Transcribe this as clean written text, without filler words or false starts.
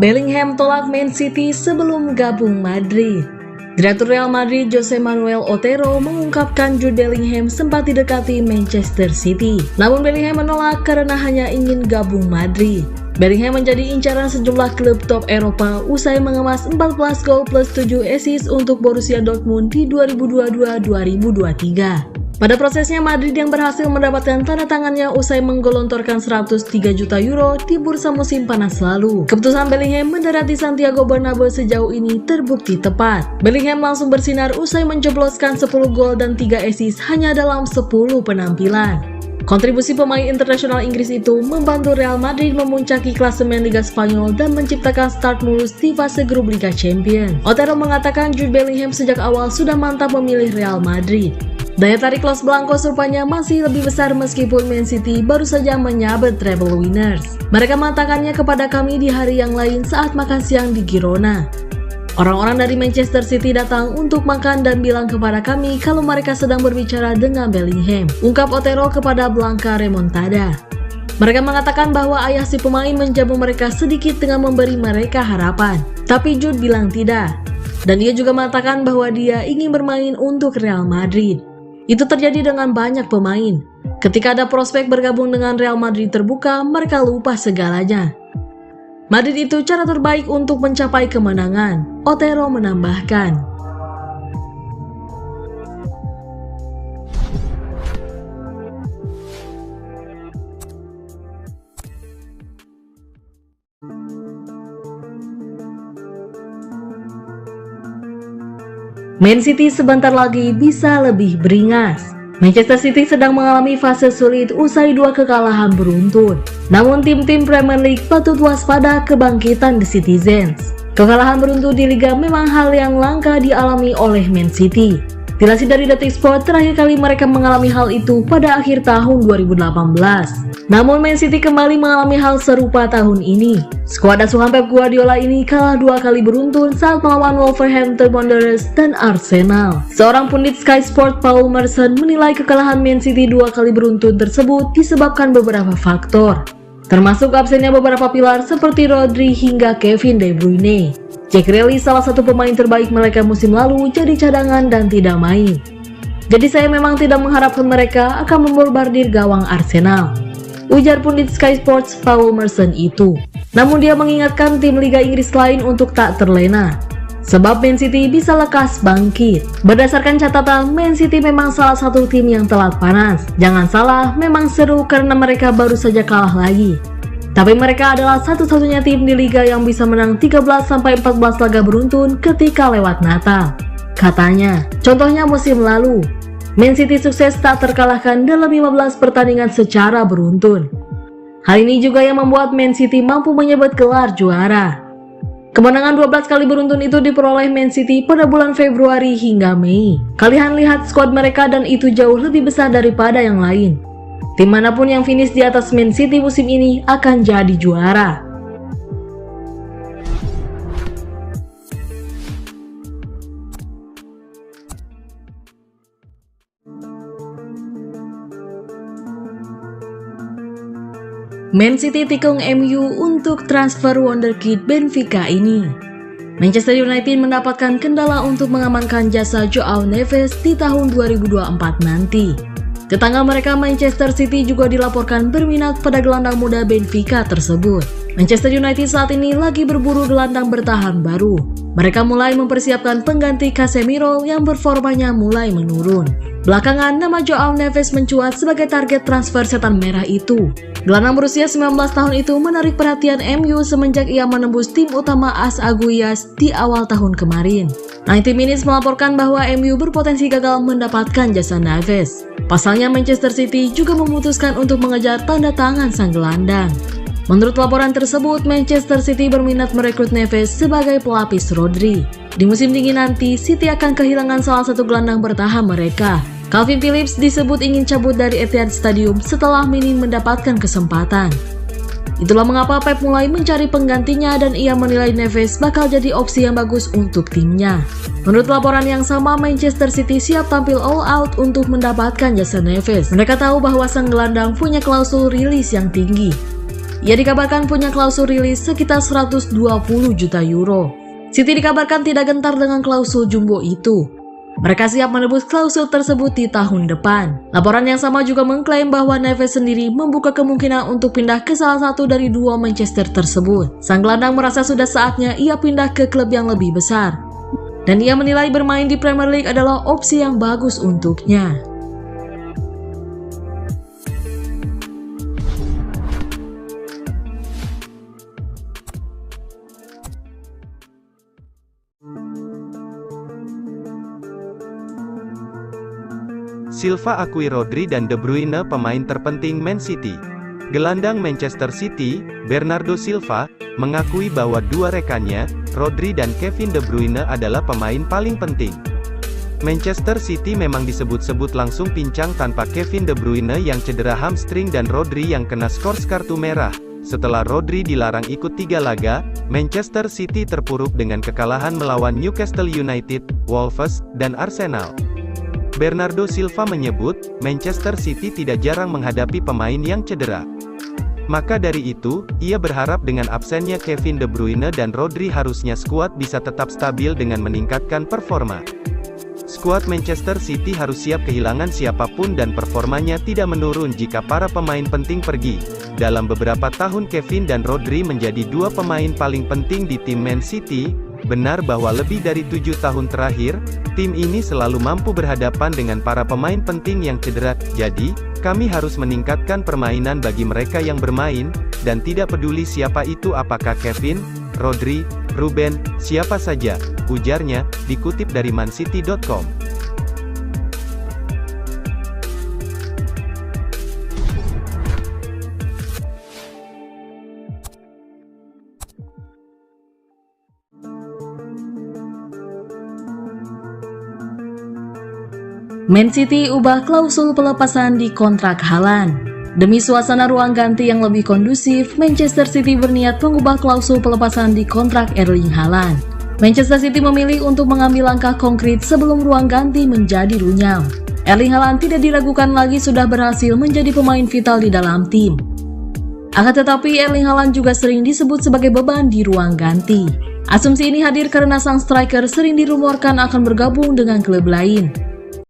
Bellingham tolak Man City sebelum gabung Madrid. Direktur Real Madrid Jose Manuel Otero mengungkapkan Jude Bellingham sempat didekati Manchester City. Namun Bellingham menolak karena hanya ingin gabung Madrid. Bellingham menjadi incaran sejumlah klub top Eropa usai mengemas 14 gol plus 7 assist untuk Borussia Dortmund di 2022-2023. Pada prosesnya, Madrid yang berhasil mendapatkan tanda tangannya usai menggelontorkan 103 juta euro di bursa musim panas lalu. Keputusan Bellingham mendarat di Santiago Bernabeu sejauh ini terbukti tepat. Bellingham langsung bersinar usai menjebloskan 10 gol dan 3 assist hanya dalam 10 penampilan. Kontribusi pemain internasional Inggris itu membantu Real Madrid memuncaki klasemen Liga Spanyol dan menciptakan start mulus di fase grup Liga Champions. Otero mengatakan Jude Bellingham sejak awal sudah mantap memilih Real Madrid. Daya tarik Los Blancos rupanya masih lebih besar meskipun Man City baru saja menyabet treble winners. Mereka mengatakannya kepada kami di hari yang lain saat makan siang di Girona. Orang-orang dari Manchester City datang untuk makan dan bilang kepada kami kalau mereka sedang berbicara dengan Bellingham, ungkap Otero kepada Blanca Remontada. Mereka mengatakan bahwa ayah si pemain menjamu mereka sedikit dengan memberi mereka harapan, tapi Jude bilang tidak. Dan dia juga mengatakan bahwa dia ingin bermain untuk Real Madrid. Itu terjadi dengan banyak pemain. Ketika ada prospek bergabung dengan Real Madrid terbuka, mereka lupa segalanya. Madrid itu cara terbaik untuk mencapai kemenangan, Otero menambahkan. Man City sebentar lagi bisa lebih beringas. Manchester City sedang mengalami fase sulit usai 2 kekalahan beruntun. Namun tim-tim Premier League patut waspada kebangkitan The Citizens. Kekalahan beruntun di Liga memang hal yang langka dialami oleh Man City. Dilansir dari Detik Sport, terakhir kali mereka mengalami hal itu pada akhir tahun 2018. Namun Man City kembali mengalami hal serupa tahun ini. Skuad asuhan Pep Guardiola ini kalah 2 kali beruntun saat melawan Wolverhampton Wanderers dan Arsenal. Seorang pundit Sky Sport Paul Merson menilai kekalahan Man City 2 kali beruntun tersebut disebabkan beberapa faktor, termasuk absennya beberapa pilar seperti Rodri hingga Kevin De Bruyne. Jack Grealish, salah satu pemain terbaik mereka musim lalu, jadi cadangan dan tidak main. Jadi saya memang tidak mengharapkan mereka akan membombardir gawang Arsenal, ujar pundit Sky Sports Paul Merson itu. Namun dia mengingatkan tim Liga Inggris lain untuk tak terlena, sebab Man City bisa lekas bangkit. Berdasarkan catatan, Man City memang salah satu tim yang telat panas. Jangan salah, memang seru karena mereka baru saja kalah lagi. Tapi mereka adalah satu-satunya tim di Liga yang bisa menang 13-14 laga beruntun ketika lewat Natal, katanya. Contohnya musim lalu, Man City sukses tak terkalahkan dalam 15 pertandingan secara beruntun. Hal ini juga yang membuat Man City mampu menyebut gelar juara. Kemenangan 12 kali beruntun itu diperoleh Man City pada bulan Februari hingga Mei. Kalian lihat skuad mereka dan itu jauh lebih besar daripada yang lain. Tim manapun yang finish di atas Man City musim ini akan jadi juara. Man City tikung MU untuk transfer wonderkid Benfica ini. Manchester United mendapatkan kendala untuk mengamankan jasa Joao Neves di tahun 2024 nanti. Tetangga mereka Manchester City juga dilaporkan berminat pada gelandang muda Benfica tersebut. Manchester United saat ini lagi berburu gelandang bertahan baru. Mereka mulai mempersiapkan pengganti Casemiro yang performanya mulai menurun. Belakangan nama Joao Neves mencuat sebagai target transfer setan merah itu. Gelandang berusia 19 tahun itu menarik perhatian MU semenjak ia menembus tim utama AS Aguilas di awal tahun kemarin. 90 Minutes melaporkan bahwa MU berpotensi gagal mendapatkan jasa Neves. Pasalnya Manchester City juga memutuskan untuk mengejar tanda tangan sang gelandang. Menurut laporan tersebut, Manchester City berminat merekrut Neves sebagai pelapis Rodri. Di musim dingin nanti, City akan kehilangan salah satu gelandang bertahan mereka. Calvin Phillips disebut ingin cabut dari Etihad Stadium setelah minim mendapatkan kesempatan. Itulah mengapa Pep mulai mencari penggantinya dan ia menilai Neves bakal jadi opsi yang bagus untuk timnya. Menurut laporan yang sama, Manchester City siap tampil all out untuk mendapatkan jasa Neves. Mereka tahu bahwa sang gelandang punya klausul rilis yang tinggi. Ia dikabarkan punya klausul rilis sekitar 120 juta euro. City dikabarkan tidak gentar dengan klausul jumbo itu. Mereka siap menebus klausul tersebut di tahun depan. Laporan yang sama juga mengklaim bahwa Neves sendiri membuka kemungkinan untuk pindah ke salah satu dari dua Manchester tersebut. Sang gelandang merasa sudah saatnya ia pindah ke klub yang lebih besar. Dan ia menilai bermain di Premier League adalah opsi yang bagus untuknya. Silva akui Rodri dan De Bruyne pemain terpenting Man City. Gelandang Manchester City, Bernardo Silva, mengakui bahwa dua rekannya, Rodri dan Kevin De Bruyne adalah pemain paling penting. Manchester City memang disebut-sebut langsung pincang tanpa Kevin De Bruyne yang cedera hamstring dan Rodri yang kena skors kartu merah. Setelah Rodri dilarang ikut 3 laga, Manchester City terpuruk dengan kekalahan melawan Newcastle United, Wolves, dan Arsenal. Bernardo Silva menyebut, Manchester City tidak jarang menghadapi pemain yang cedera. Maka dari itu, ia berharap dengan absennya Kevin De Bruyne dan Rodri harusnya skuad bisa tetap stabil dengan meningkatkan performa. Skuad Manchester City harus siap kehilangan siapapun dan performanya tidak menurun jika para pemain penting pergi. Dalam beberapa tahun Kevin dan Rodri menjadi dua pemain paling penting di tim Man City. Benar bahwa lebih dari 7 tahun terakhir, tim ini selalu mampu berhadapan dengan para pemain penting yang cedera. Jadi, kami harus meningkatkan permainan bagi mereka yang bermain, dan tidak peduli siapa itu, apakah Kevin, Rodri, Ruben, siapa saja, ujarnya, dikutip dari mancity.com. Man City ubah klausul pelepasan di kontrak Haaland. Demi suasana ruang ganti yang lebih kondusif, Manchester City berniat mengubah klausul pelepasan di kontrak Erling Haaland. Manchester City memilih untuk mengambil langkah konkret sebelum ruang ganti menjadi runyam. Erling Haaland tidak diragukan lagi sudah berhasil menjadi pemain vital di dalam tim. Akan tetapi Erling Haaland juga sering disebut sebagai beban di ruang ganti. Asumsi ini hadir karena sang striker sering dirumorkan akan bergabung dengan klub lain.